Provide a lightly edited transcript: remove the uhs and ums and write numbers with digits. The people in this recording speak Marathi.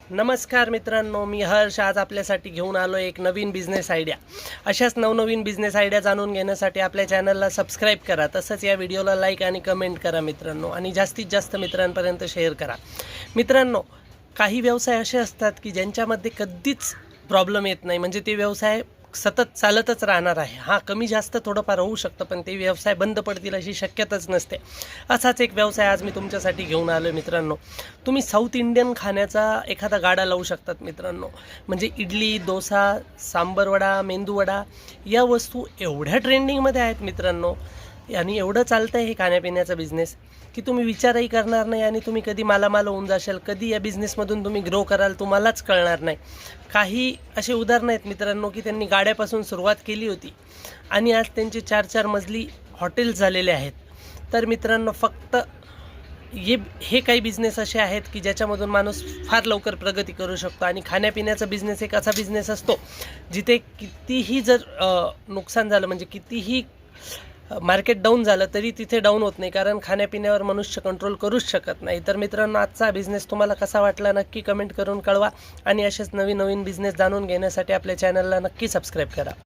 नमस्कार मित्रांनो, मी हर्ष आज आपल्यासाठी घेऊन आलो एक नवीन बिझनेस आयडिया। अशाच नवनवीन बिझनेस आयडिया जाणून घेण्यासाठी आपल्या चॅनलला सबस्क्राईब करा, तसंच या व्हिडिओला लाईक आणि कमेंट करा मित्रांनो, आणि जास्तीत जास्त मित्रांपर्यंत शेअर करा। मित्रांनो, काही व्यवसाय असे असतात की ज्यांच्यामध्ये कधीच प्रॉब्लेम येत नाही, म्हणजे ते व्यवसाय सतत चालतच राहणार आहे। हां, कमी जास्त थोडंफार होऊ शकतं, पण ते व्यवसाय बंद पडतील अशी शक्यताच नसते। असाच एक व्यवसाय आज मी तुमच्यासाठी घेऊन आलो मित्रांनो। तुम्ही साऊथ इंडियन खाण्याचा एखादा गाडा लावू शकतात मित्रांनो। म्हणजे इडली, डोसा, सांबरवडा, मेंदूवडा या वस्तू एवढ्या ट्रेंडिंगमध्ये आहेत मित्रांनो, आणि एवढं चालतं आहे हे खाण्यापिण्याचा बिझनेस की तुम्ही विचारही करणार नाही, आणि तुम्ही कधी मालामाल होऊन जाशाल, कधी या बिझनेसमधून तुम्ही ग्रो कराल तुम्हालाच कळणार नाही। काही असे उदाहरणं आहेत मित्रांनो की त्यांनी गाड्यापासून सुरुवात केली होती आणि आज त्यांचे 4-4 मजली हॉटेल्स झालेले आहेत। तर मित्रांनो, फक्त हे काही बिझनेस असे आहेत की ज्याच्यामधून माणूस फार लवकर प्रगती करू शकतो। आणि खाण्यापिण्याचा बिझनेस एक असा बिझनेस असतो जिथे कितीही जर नुकसान झालं, म्हणजे कितीही मार्केट डाऊन झालं तरी तिथे डाऊन होत नाही, कारण खाण्यापिण्यावर मनुष्य कंट्रोल करूच शकत नाही। तर मित्रांनो, आजचा बिझनेस तुम्हाला कसा वाटला नक्की कमेंट करून कळवा, आणि असेच नवीन नवीन बिझनेस जाणून घेण्यासाठी आपल्या चॅनलला नक्की सबस्क्राईब करा।